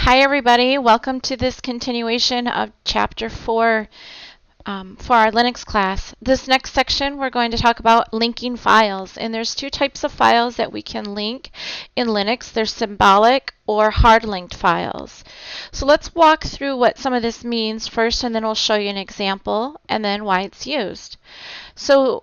Hi everybody, welcome to this continuation of Chapter 4 for our Linux class. This next section we're going to talk about linking files, and there's two types of files that we can link in Linux. There's symbolic or hard-linked files. So let's walk through what some of this means first, and then we'll show you an example and then why it's used. So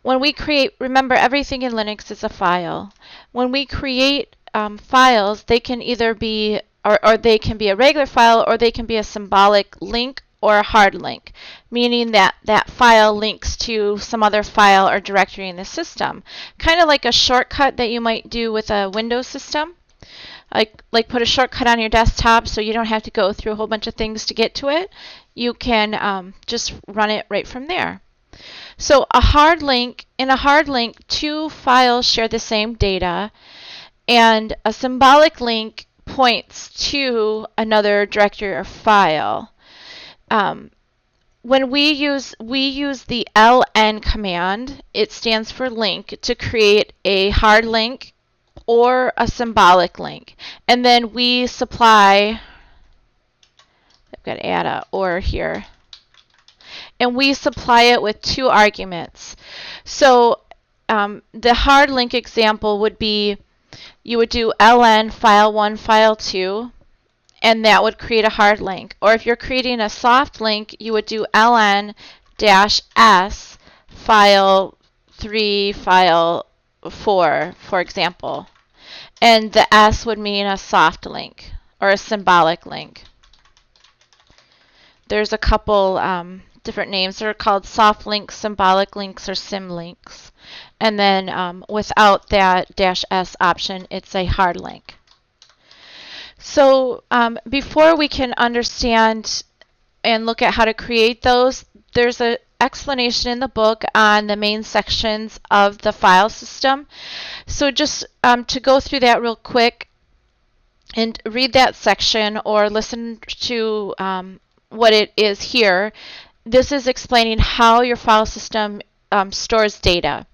when we create, remember everything in Linux is a file. When we create files, they can either be or they can be a regular file, or they can be a symbolic link or a hard link, meaning that that file links to some other file or directory in the system. Kind of like a shortcut that you might do with a Windows system. Like put a shortcut on your desktop so you don't have to go through a whole bunch of things to get to it. You can just run it right from there. So in a hard link, two files share the same data, and a symbolic link points to another directory or file. When we use the ln command, it stands for link, to create a hard link or a symbolic link. And then we supply, I've got to add a or here, and we supply it with two arguments. So the hard link example would be, you would do ln file1 file2, and that would create a hard link. Or if you're creating a soft link, you would do ln -s file3 file4, for example. And the S would mean a soft link or a symbolic link. There's a couple different names. They're called soft links, symbolic links, or sim links. And then without that -s option, it's a hard link. So before we can understand and look at how to create those, there's an explanation in the book on the main sections of the file system. So just to go through that real quick and read that section or listen to what it is here, this is explaining how your file system stores data,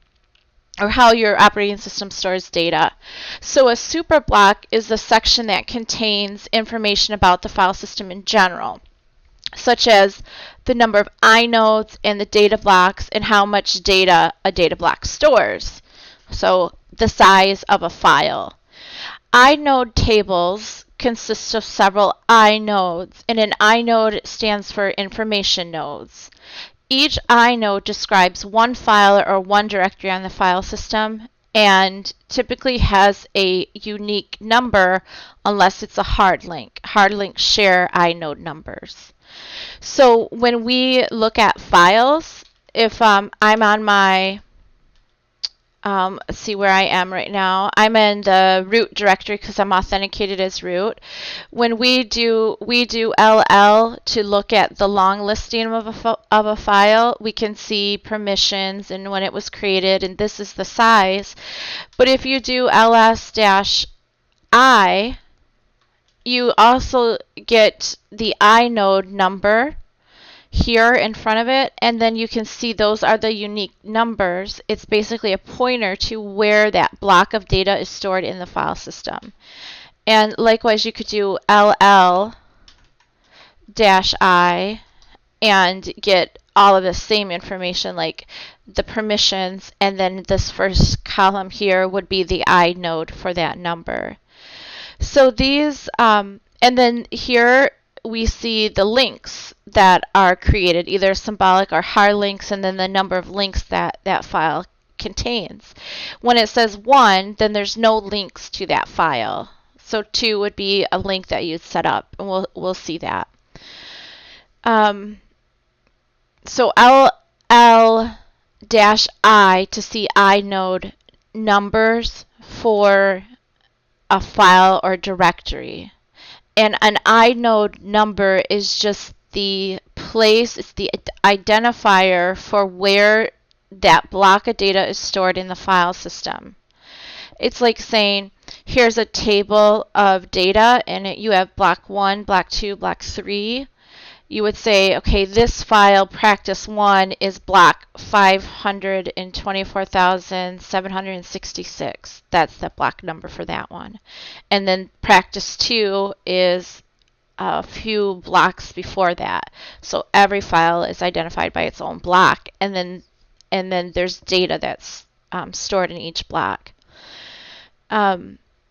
or how your operating system stores data. So a superblock is the section that contains information about the file system in general, such as the number of inodes and the data blocks and how much data a data block stores. So the size of a file. Inode tables consist of several inodes, and an inode stands for information nodes. Each inode describes one file or one directory on the file system, and typically has a unique number unless it's a hard link. Hard links share inode numbers. So when we look at files, if I'm on my, let's see where I am right now. I'm in the root directory because I'm authenticated as root. When we do LL to look at the long listing of a file, we can see permissions and when it was created, and this is the size. But if you do ls-I, you also get the inode number here in front of it, and then you can see those are the unique numbers. It's basically a pointer to where that block of data is stored in the file system. And likewise, you could do ll-I and get all of the same information, like the permissions, and then this first column here would be the inode for that number. So these, and then here we see the links that are created, either symbolic or hard links, and then the number of links that that file contains. When it says 1, then there's no links to that file. So 2 would be a link that you'd set up, and we'll see that. So ll-I to see inode numbers for a file or directory. And an inode number is just the place, it's the identifier for where that block of data is stored in the file system. It's like saying, here's a table of data, and you have block 1, block 2, block 3. you would say, okay, this file, practice 1, is block 524,766. That's the block number for that one. And then practice 2 is a few blocks before that. So every file is identified by its own block, and then there's data that's stored in each block.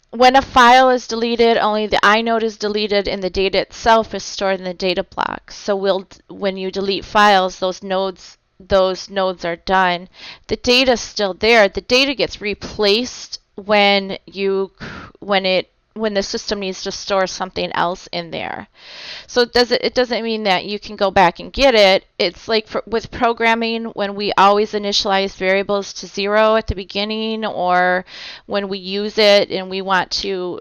When a file is deleted, only the inode is deleted and the data itself is stored in the data block. So when you delete files, those nodes are done. The data's still there. The data gets replaced when the system needs to store something else in there. So it doesn't mean that you can go back and get it. It's like with programming, when we always initialize variables to 0 at the beginning, or when we use it and we want to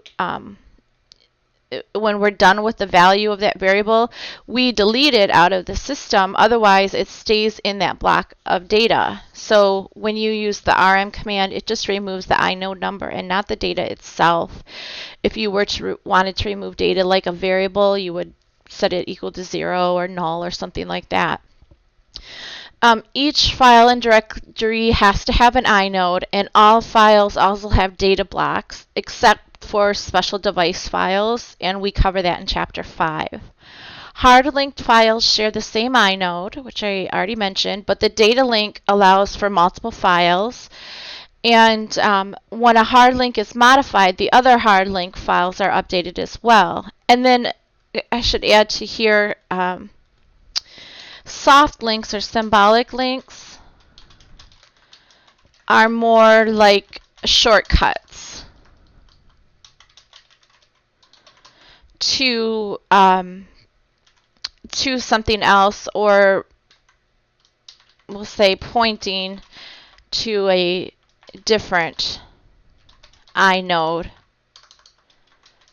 when we're done with the value of that variable, we delete it out of the system. Otherwise, it stays in that block of data. So when you use the rm command, it just removes the inode number and not the data itself. If you were to wanted to remove data like a variable, you would set it equal to 0 or null or something like that. Each file and directory has to have an inode, and all files also have data blocks, except for special device files, and we cover that in Chapter 5. Hard-linked files share the same inode, which I already mentioned, but the data link allows for multiple files. And when a hard link is modified, the other hard link files are updated as well. And then I should add to here, soft links or symbolic links are more like shortcuts to something else, or we'll say pointing to a different inode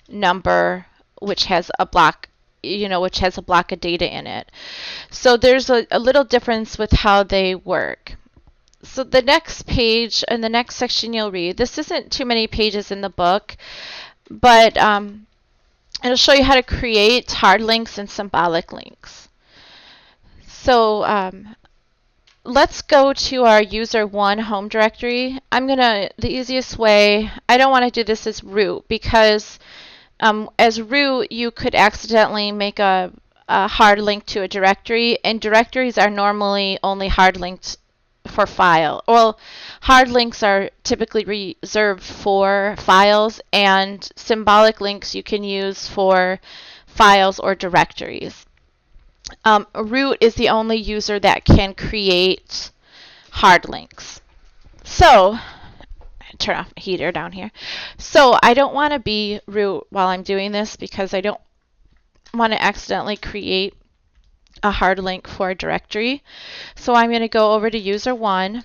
number which has a block of data in it. So there's a little difference with how they work. So the next page and the next section you'll read, this isn't too many pages in the book, but it'll show you how to create hard links and symbolic links. So let's go to our user1 home directory. The easiest way, I don't want to do this as root, because as root you could accidentally make a hard link to a directory, and directories are normally only hard linked for file. Well, hard links are typically reserved for files, and symbolic links you can use for files or directories. Root is the only user that can create hard links. So, turn off the heater down here. So I don't want to be root while I'm doing this, because I don't want to accidentally create a hard link for a directory. So I'm going to go over to user1,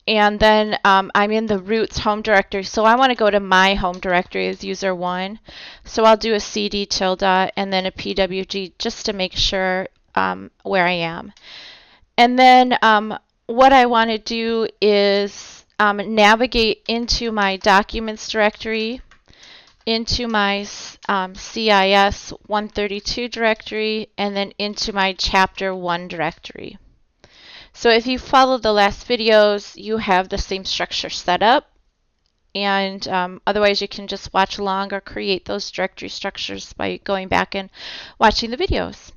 and then I'm in the root's home directory. So I want to go to my home directory as user1. So I'll do a cd tilde and then a pwg just to make sure where I am. And then what I want to do is navigate into my documents directory, into my CIS 132 directory, and then into my chapter 1 directory. So if you follow the last videos, you have the same structure set up, and otherwise you can just watch along or create those directory structures by going back and watching the videos.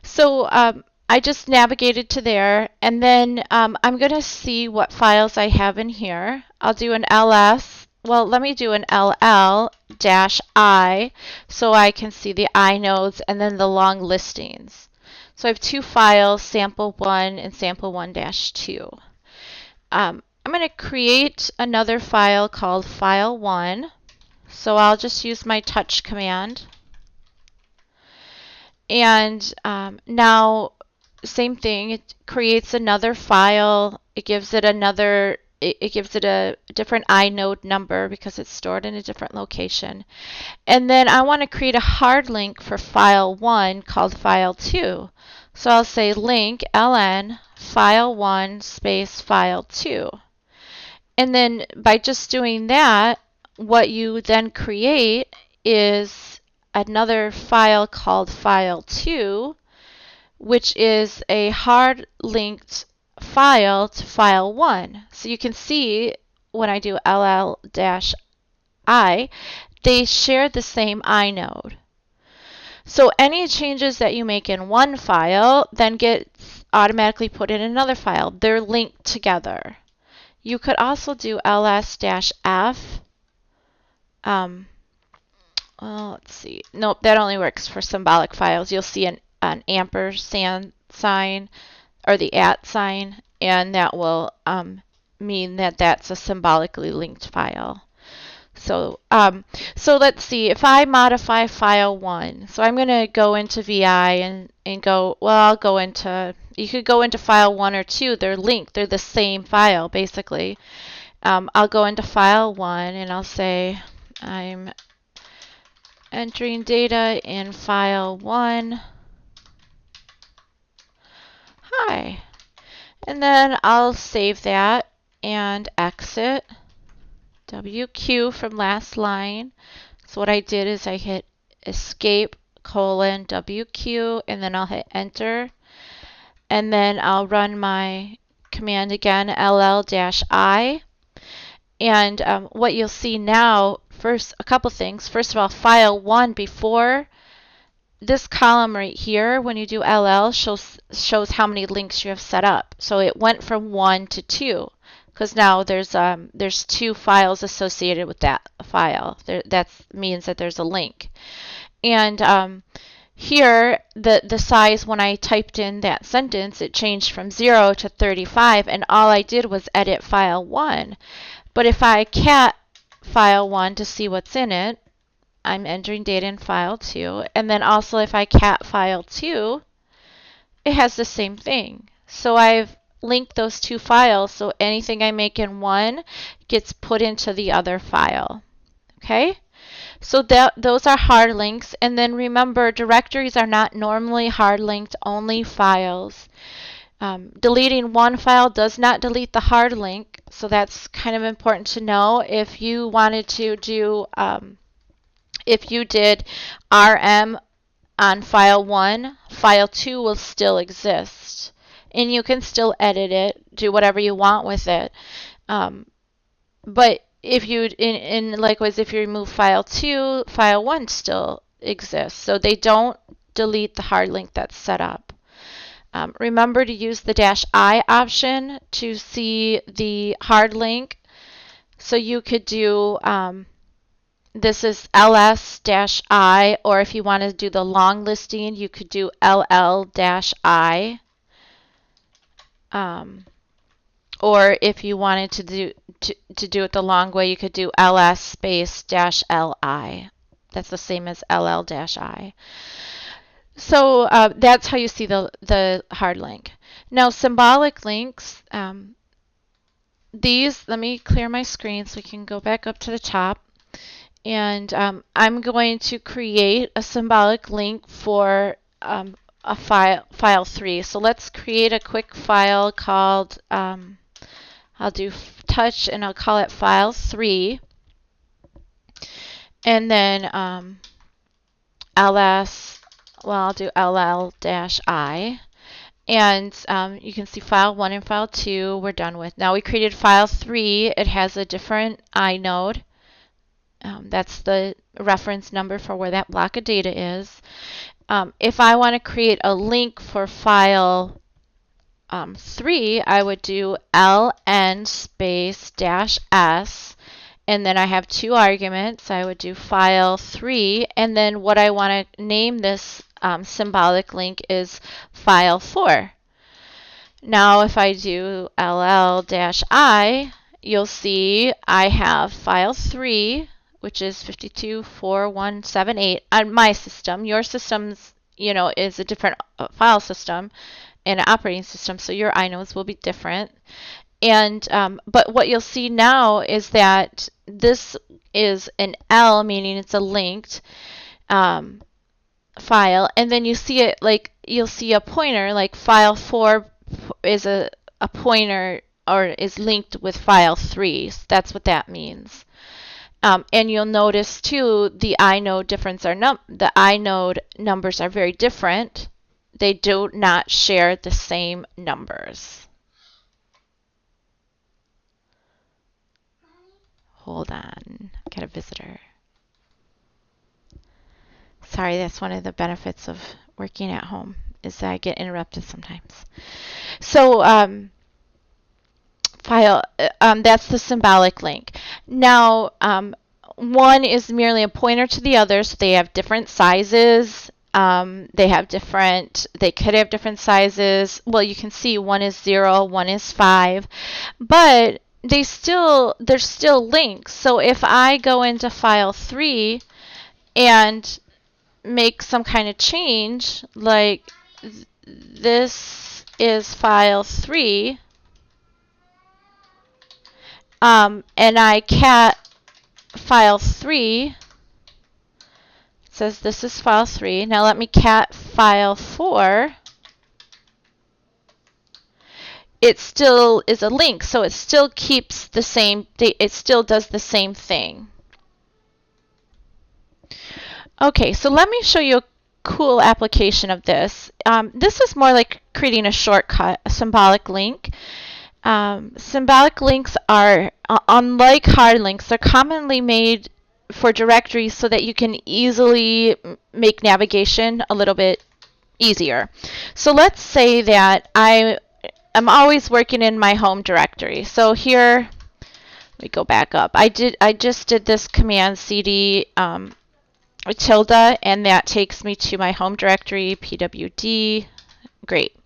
So I just navigated to there, and then I'm going to see what files I have in here. I'll do an ls. Well, let me do an ll-i so I can see the inodes and then the long listings. So I have two files, sample1 and sample1-2. I'm going to create another file called file1. So I'll just use my touch command. And now, same thing, it creates another file. It gives it a different inode number because it's stored in a different location. And then I want to create a hard link for file 1 called file 2. So I'll say link ln file 1 space file 2. And then by just doing that, what you then create is another file called file 2, which is a hard linked file to file 1. So you can see when I do LL-I, they share the same inode. So any changes that you make in one file then get automatically put in another file. They're linked together. You could also do ls-f. Well, let's see. Nope, that only works for symbolic files. You'll see an ampersand sign or the @ sign, and that will mean that that's a symbolically linked file. So let's see, if I modify file 1, so I'm going to go into VI and go, well, I'll go into, you could go into file 1 or 2, they're linked, they're the same file basically. I'll go into file 1 and I'll say I'm entering data in file 1. Hi. And then I'll save that and exit. WQ from last line. So what I did is I hit escape colon WQ and then I'll hit enter. And then I'll run my command again, LL-I. And what you'll see now, first, a couple things. First of all, file 1 before this column right here, when you do LL, shows how many links you have set up. So it went from 1 to 2 because now there's 2 files associated with that file. That means that there's a link. And here, the size, when I typed in that sentence, it changed from 0 to 35, and all I did was edit file 1. But if I cat file 1 to see what's in it, I'm entering data in file 2. And then also if I cat file 2, it has the same thing. So I've linked those 2 files, so anything I make in one gets put into the other file. Okay? So those are hard links. And then remember, directories are not normally hard linked, only files. Deleting one file does not delete the hard link, so that's kind of important to know. If you wanted to do, if you did RM on file 1, file 2 will still exist. And you can still edit it, do whatever you want with it. But if you, likewise, if you remove file 2, file 1 still exists. So they don't delete the hard link that's set up. Remember to use the -I option to see the hard link. So you could do, this is ls-I, or if you want to do the long listing, you could do ll-I. Or if you wanted to do it the long way, you could do ls space -li. That's the same as ll-I. So that's how you see the hard link. Now symbolic links, these, let me clear my screen so we can go back up to the top. And I'm going to create a symbolic link for a file 3. So let's create a quick file called, I'll do touch and I'll call it file 3. And then ls, well, I'll do ll-I. And you can see file 1 and file 2 we're done with. Now we created file 3. It has a different inode. That's the reference number for where that block of data is. If I want to create a link for file 3, I would do ln space -s, and then I have 2 arguments. I would do file 3, and then what I want to name this symbolic link is file 4. Now if I do ll-I, you'll see I have file 3, which is 524178 on my system. Your system's, is a different file system and an operating system, so your inodes will be different. And but what you'll see now is that this is an L, meaning it's a linked file, and then you see it like you'll see a pointer, like file 4 is a pointer or is linked with file 3. So that's what that means. And you'll notice too the inode difference the inode numbers are very different They do not share the same numbers. Hold on, got a visitor. Sorry, that's one of the benefits of working at home, is that I get interrupted sometimes. So that's the symbolic link. Now, one is merely a pointer to the other, so they have different sizes. They could have different sizes. Well, you can see one is 0, one is 5, but they're still links. So if I go into file 3 and make some kind of change, like this is file 3, and I cat file 3, it says this is file 3. Now let me cat file 4. It still is a link, so it still keeps the same, it still does the same thing. Okay, so let me show you a cool application of this. This is more like creating a shortcut, a symbolic link. Symbolic links are, unlike hard links, they're commonly made for directories so that you can easily make navigation a little bit easier. So let's say that I'm always working in my home directory. So here, let me go back up. I just did this command CD tilde, and that takes me to my home directory, pwd. Great.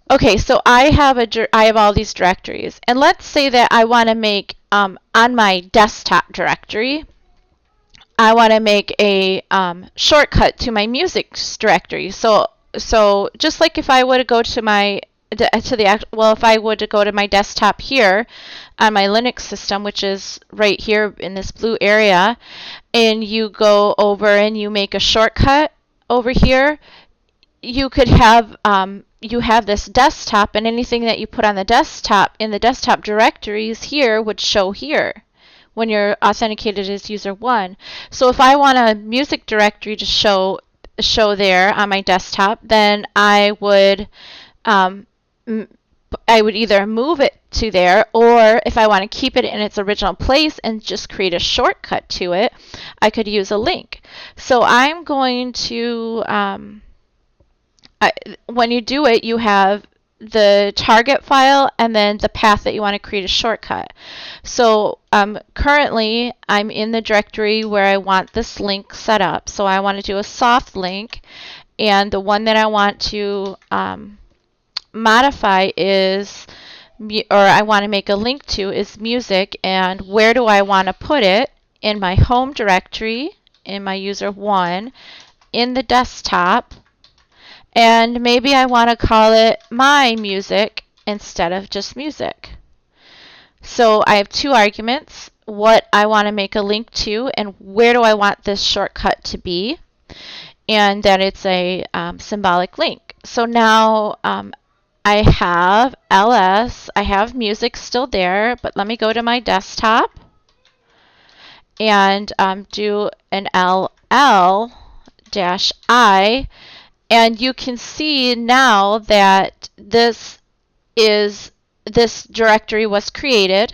Okay, so I have all these directories, and let's say that I want to make on my desktop directory, I want to make a shortcut to my music directory. So just like if I were to go to if I were to go to my desktop here on my Linux system, which is right here in this blue area, and you go over and you make a shortcut over here, you could have you have this desktop, and anything that you put on the desktop in the desktop directories here would show here when you're authenticated as user 1. So if I want a music directory to show there on my desktop, then I would either move it to there, or if I want to keep it in its original place and just create a shortcut to it, I could use a link. So I'm going to when you do it, you have the target file and then the path that you want to create a shortcut. So currently I'm in the directory where I want this link set up. So I want to do a soft link, and the one that I want to modify is, or I want to make a link to, is music. And where do I want to put it? In my home directory, in my user 1, in the desktop. And maybe I want to call it my music instead of just music. So I have two arguments: what I want to make a link to and where do I want this shortcut to be, and that it's a symbolic link. So now I have ls, I have music still there, but let me go to my desktop and do an ll-i, and you can see now that this directory was created,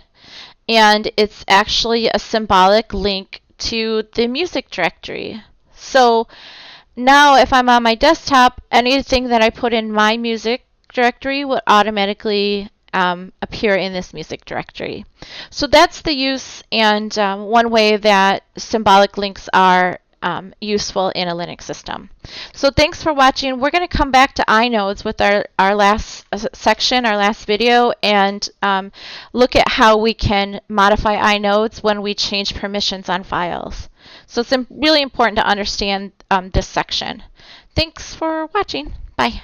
and it's actually a symbolic link to the music directory. So now if I'm on my desktop, anything that I put in my music directory will automatically appear in this music directory. So that's the use, and one way that symbolic links are useful in a Linux system. So thanks for watching. We're going to come back to inodes with our last section, our last video, and look at how we can modify inodes when we change permissions on files. So it's really important to understand this section. Thanks for watching. Bye.